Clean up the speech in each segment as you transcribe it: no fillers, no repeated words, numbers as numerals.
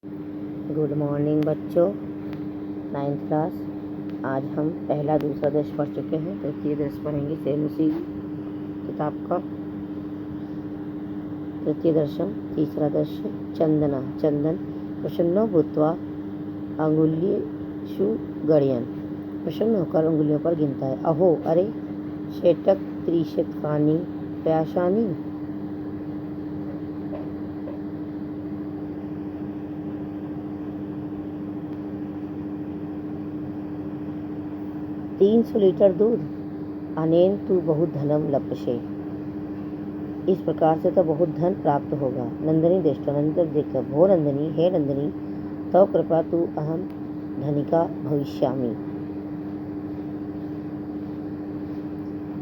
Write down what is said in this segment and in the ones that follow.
Good morning बच्चों, 9th class. आज हम पहला दूसरा दृश्य पढ़ चुके हैं। तृतीय दृश्य पढ़ेंगे सेम उसी किताब का। तृतीय दृश्य, तीसरा दृश्य। चंदना चंदन प्रसन्नो भूत्वा अंगुलीषु गणयन्, प्रसन्न होकर उंगलियों पर गिनता है। अहो अरे शेटक त्रिशतकानि प्याशानि, 300 लीटर दूध। अनेन तू बहुत धनम लप्स्ये, इस प्रकार से तो बहुत धन प्राप्त होगा। नंदिनी दृष्टानंतर देखकर, भो नंदिनी, हे नंदिनी, तव कृपा तू अहम धनिका भविष्यामि,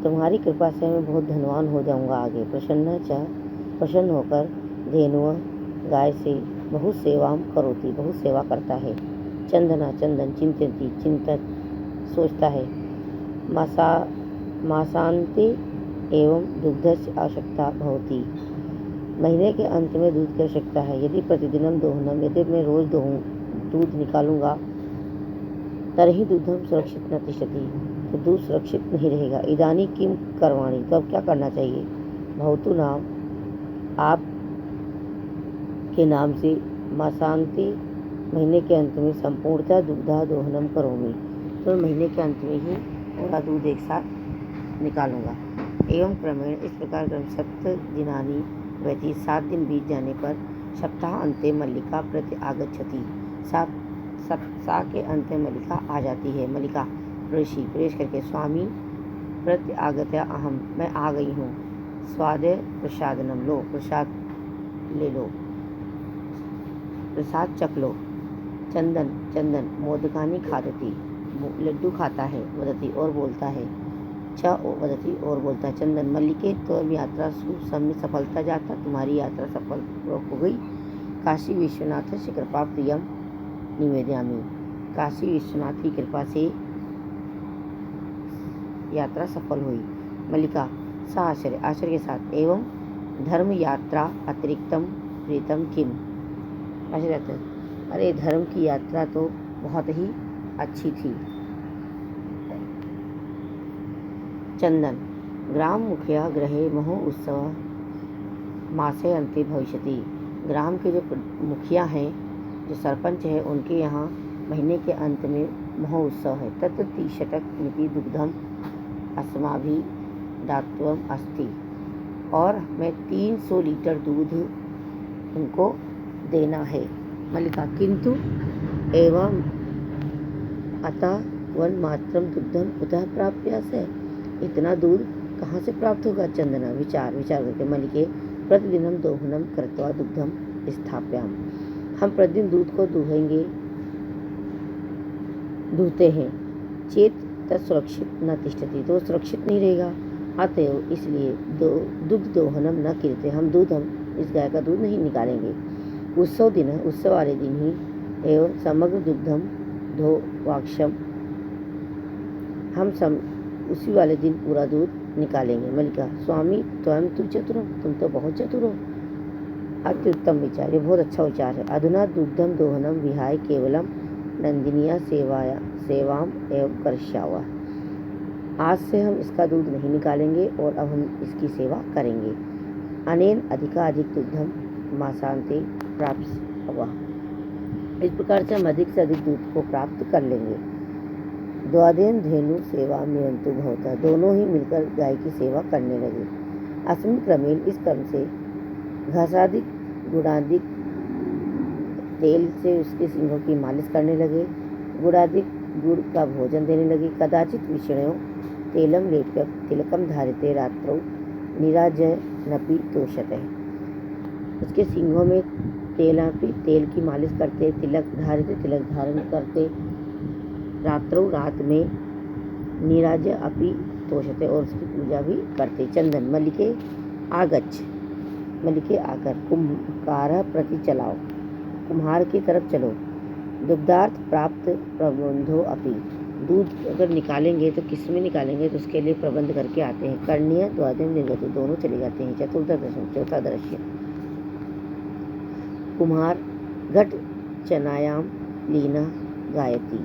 तुम्हारी कृपा से मैं बहुत धनवान हो जाऊंगा आगे। प्रसन्न होकर धेनुअ गाय से बहुत सेवाम करोति, बहुत सेवा करता है। चंदना चंदन चिंतती चिंतत सोचता है। मासांते एवं दुग्धस्य आवश्यकता भवति, महीने के अंत में दूध की आवश्यकता है। यदि प्रतिदिनम दोहनम, यदि मैं रोज दूध निकालूंगा, तरही दूधम सुरक्षित न तिष्ठति, तो दूध सुरक्षित नहीं रहेगा। इदानी किम करवाणी, तो अब क्या करना चाहिए। भवतु नाम, आप के नाम से, मासांते, महीने के अंत में, संपूर्णतः दुग्धा दोहनम करोमि, तो महीने के अंत में ही पूरा दूध एक साथ निकालूंगा। एवं क्रमेण, इस प्रकार क्रम 7 दिनानि व्यतीत, 7 दिन बीत जाने पर, सप्ताह अंते मल्लिका प्रति आगच्छति, सप्ताह के अंत में मल्लिका आ जाती है। मल्लिका प्रवेश करके, स्वामी प्रति आगत्य अहम, मैं आ गई हूँ। स्वादे प्रसादनम, लो प्रसाद ले लो, प्रसाद चख लो। चंदन चंदन मोदकानि खादति, लड्डू खाता है। वदति, और बोलता है। वदति, और बोलता है। चंदन मल्लिके त्वं यात्रा सफलता जाता, तुम्हारी यात्रा सफल हो गई। काशी विश्वनाथ से कृपा प्रियम निवेदयामि, काशी विश्वनाथ की कृपा से यात्रा सफल हुई। मल्लिका सा आश्चर्य के साथ, एवं धर्म यात्रा अतिरिक्तम प्रीतम किम, आश्चर्य, अरे धर्म की यात्रा तो बहुत ही अच्छी थी। चंदन ग्राम मुखिया ग्रहे महो उत्सव मासे अंते भविष्यति, ग्राम के जो मुखिया हैं, जो सरपंच है, उनके यहाँ महीने के अंत में महो उत्सव है। तत्र 30 मिति दुग्धम अस्माभि दात्वम अस्ति, और मैं 300 लीटर दूध उनको देना है। मल्लिका किंतु एवं अतः वन मात्रम दुग्धम कुतः प्राप्यसे, इतना दूध कहाँ से प्राप्त होगा। चंदना विचार करके, मल्लिके प्रतिदिनम दोहनम कृत्वा दुग्धम स्थाप्याम, हम प्रतिदिन दूध को दूहते हैं। चेत तत्सुरक्षित न तिष्ठति, तो सुरक्षित नहीं रहेगा। अतएव इसलिए दुग्ध दोहनम न कीर्ते, हम इस गाय का दूध नहीं निकालेंगे। उत्सव वाले दिन ही एवं समग्र दुग्धम धो वाक्षम, हम उसी वाले दिन पूरा दूध निकालेंगे। मल्लिका स्वामी त्वं तु चतुर, तुम तो बहुत चतुर हो। अत्युत्तम विचार, ये बहुत अच्छा विचार है। अधुना दुग्धम दोहनम विहाय केवलम नंदिनिया सेवाम एवं करिष्यावः, आज से हम इसका दूध नहीं निकालेंगे और अब हम इसकी सेवा करेंगे। अनेन अधिकाधिक दुग्धम मासांते प्राप्त हुआ, इस प्रकार से हम अधिक से अधिक दूध को प्राप्त कर लेंगे। द्वादेन धेनु सेवा निरंतु भवता, दोनों ही मिलकर गाय की सेवा करने लगे। अस्मिन् क्रमेण, इस क्रम से, घसादिक गुणादिक तेल से उसके सिंगों की मालिश करने लगे। गुड़ादिक गुड़ का भोजन देने लगे। कदाचित विष्णयो तेलम लेप्य तिलकम धारिते रात्रौ नीराजनपि तोषते, उसके सिंगों में तेल की मालिश करते, तिलक धारण करते, रात्रौ, रात में, नीराज अपि तोषते, और उसकी पूजा भी करते। चंदन मल्लिके आगच्छ, मल्लिके आकर, कुम्हार प्रति चलाओ, कुम्हार की तरफ चलो। दुग्धार्थ प्राप्त प्रबंधो अपि, दूध अगर निकालेंगे तो किस में निकालेंगे, तो उसके लिए प्रबंध करके आते हैं। कर्णीय द्वादम निर्गत, दोनों चले जाते हैं। चौथा दृश्य, कुम्हार घट चनायां लीना गायति।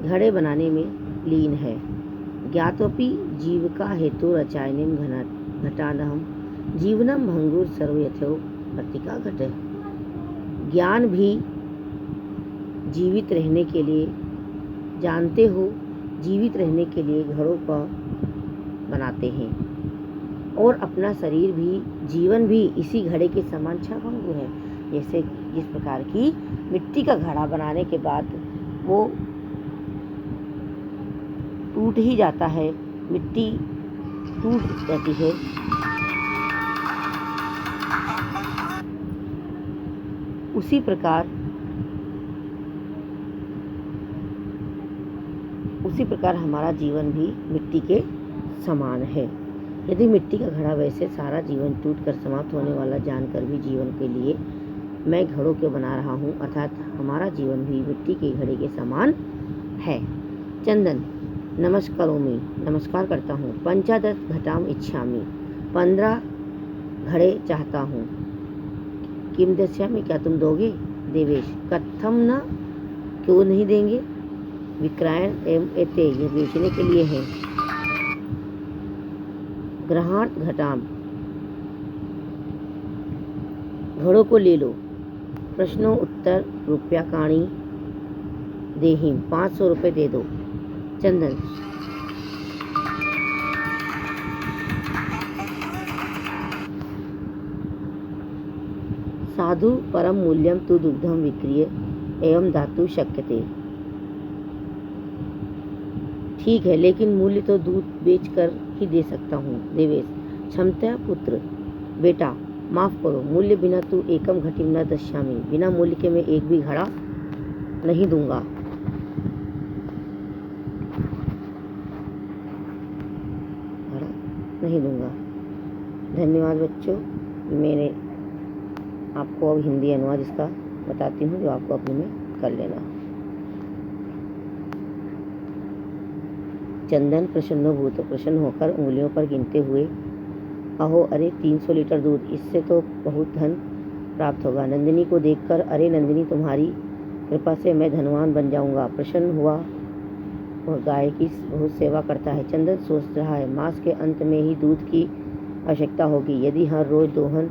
घड़े बनाने में लीन है। ज्ञातोपि जीविका हेतु रचायनिम घटानहम जीवनम भंगुर सर्व यथो प्रतिका घटे। ज्ञान भी जीवित रहने के लिए, जानते हो, जीवित रहने के लिए घड़ों का बनाते हैं और अपना शरीर भी, जीवन भी इसी घड़े के समान क्षणभंगुर है। जैसे जिस प्रकार की मिट्टी का घड़ा बनाने के बाद वो टूट ही जाता है, मिट्टी टूट जाती है, उसी प्रकार हमारा जीवन भी मिट्टी के समान है। यदि मिट्टी का घड़ा वैसे सारा जीवन टूटकर समाप्त होने वाला जानकर भी जीवन के लिए मैं घड़ों के बना रहा हूँ, अर्थात हमारा जीवन भी मिट्टी के घड़े के समान है। चंदन नमस्कारोमि, नमस्कार करता हूँ। पंचादश घटाम इच्छामि, 15 घड़े चाहता हूँ। किम दस्यामि, क्या तुम दोगे? देवेश कथम न, क्यों नहीं देंगे? विक्रयण एवं एते, ये बेचने के लिए है। ग्रहार्थ घटाम, घड़ों को ले लो। प्रश्नों उत्तर रुपयाकाणी देहिम, 500 रुपये दे दो। चंदन साधु परम मूल्यम तु दुग्धम विक्रिय एवं धातु शक्यते। ठीक है, लेकिन मूल्य तो दूध बेचकर ही दे सकता हूँ। देवेश क्षमता पुत्र, बेटा माफ करो, मूल्य बिना तू एकम घटिम न दश्यामि, बिना मूल्य के मैं एक भी घड़ा नहीं दूंगा। घड़ा नहीं दूंगा। धन्यवाद बच्चों। मैंने आपको अब हिंदी अनुवाद इसका बताती हूँ, जो आपको अपने में कर लेना। चंदन प्रसन्नभूत, प्रसन्न होकर उंगलियों पर गिनते हुए, अहो अरे 300 लीटर दूध, इससे तो बहुत धन प्राप्त होगा। नंदिनी को देखकर, अरे नंदिनी तुम्हारी कृपा से मैं धनवान बन जाऊंगा। प्रसन्न हुआ और गाय की बहुत सेवा करता है। चंदन सोच रहा है, मास के अंत में ही दूध की आवश्यकता होगी। यदि हर रोज दोहन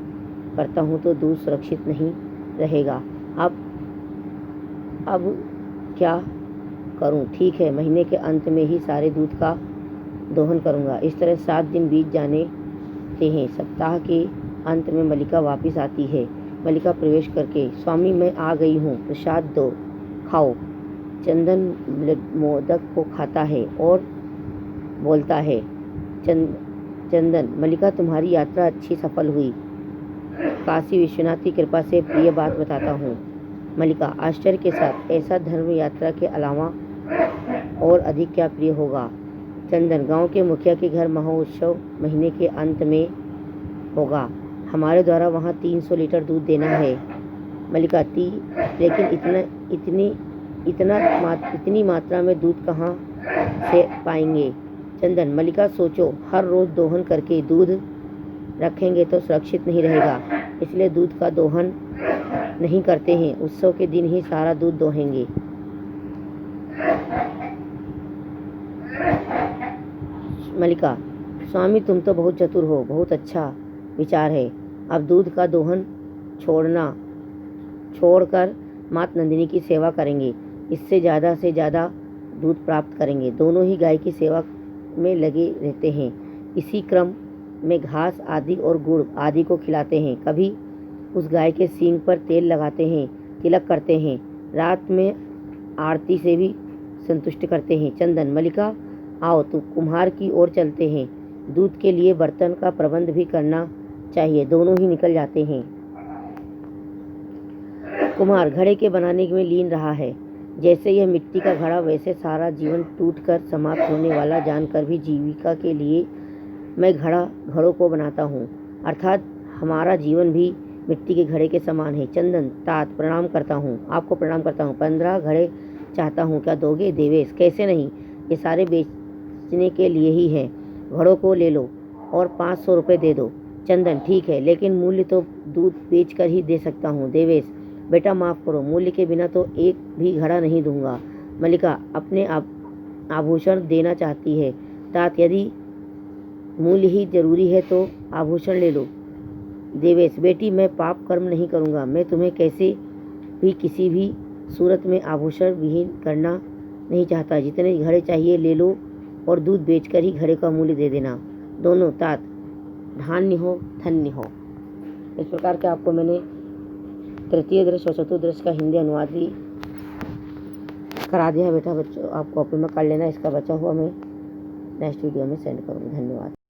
करता हूँ तो दूध सुरक्षित नहीं रहेगा। अब क्या करूं? ठीक है, महीने के अंत में ही सारे दूध का दोहन करूंगा। इस तरह 7 दिन बीत जाने हैं। सप्ताह के अंत में मल्लिका वापस आती है। मल्लिका प्रवेश करके, स्वामी मैं आ गई हूँ, प्रसाद दो, खाओ। चंदन मोदक को खाता है और बोलता है, चंदन मल्लिका तुम्हारी यात्रा अच्छी सफल हुई। काशी विश्वनाथ की कृपा से प्रिय बात बताता हूँ। मल्लिका आश्चर्य के साथ, ऐसा धर्म यात्रा के अलावा और अधिक क्या प्रिय होगा? चंदन गांव के मुखिया के घर महोत्सव महीने के अंत में होगा। हमारे द्वारा वहाँ 300 लीटर दूध देना है। मल्लिका लेकिन इतनी मात्रा में दूध कहाँ से पाएंगे? चंदन मल्लिका सोचो, हर रोज दोहन करके दूध रखेंगे तो सुरक्षित नहीं रहेगा, इसलिए दूध का दोहन नहीं करते हैं। उत्सव के दिन ही सारा दूध दोहेंगे। मल्लिका स्वामी तुम तो बहुत चतुर हो, बहुत अच्छा विचार है। अब दूध का दोहन छोड़कर मात नंदिनी की सेवा करेंगे, इससे ज़्यादा से ज़्यादा दूध प्राप्त करेंगे। दोनों ही गाय की सेवा में लगे रहते हैं। इसी क्रम में घास आदि और गुड़ आदि को खिलाते हैं। कभी उस गाय के सींग पर तेल लगाते हैं, तिलक करते हैं। रात में आरती से भी संतुष्ट करते हैं। चंदन मल्लिका आओ तो कुम्हार की ओर चलते हैं, दूध के लिए बर्तन का प्रबंध भी करना चाहिए। दोनों ही निकल जाते हैं। कुम्हार घड़े के बनाने में लीन रहा है। जैसे यह मिट्टी का घड़ा, वैसे सारा जीवन टूटकर समाप्त होने वाला जानकर भी जीविका के लिए मैं घड़ों को बनाता हूँ, अर्थात हमारा जीवन भी मिट्टी के घड़े के समान है। चंदन तात प्रणाम करता हूँ, आपको प्रणाम करता हूँ। 15 घड़े चाहता हूँ, क्या दोगे? देवेश, कैसे नहीं, ये सारे बेचने के लिए ही है। घड़ों को ले लो और 500 रुपये दे दो। चंदन, ठीक है, लेकिन मूल्य तो दूध बेच कर ही दे सकता हूँ। देवेश, बेटा माफ़ करो, मूल्य के बिना तो एक भी घड़ा नहीं दूंगा। मल्लिका अपने आभूषण देना चाहती है। तात, यदि मूल्य ही जरूरी है तो आभूषण ले लो। देवेश, बेटी मैं पाप कर्म नहीं करूँगा, मैं तुम्हें कैसे भी किसी भी सूरत में आभूषण विहीन करना नहीं चाहता। जितने घड़े चाहिए ले लो और दूध बेचकर ही घड़े का मूल्य दे देना। दोनों। तात, धान्य हो धन्य हो। इस प्रकार के आपको मैंने तृतीय दृश्य और चतुर्थ दृश्य का हिंदी अनुवाद भी करा दिया बेटा। बच्चों आप कॉपी में कर लेना, इसका बचा हुआ मैं नेक्स्ट वीडियो में सेंड करूँगी। धन्यवाद।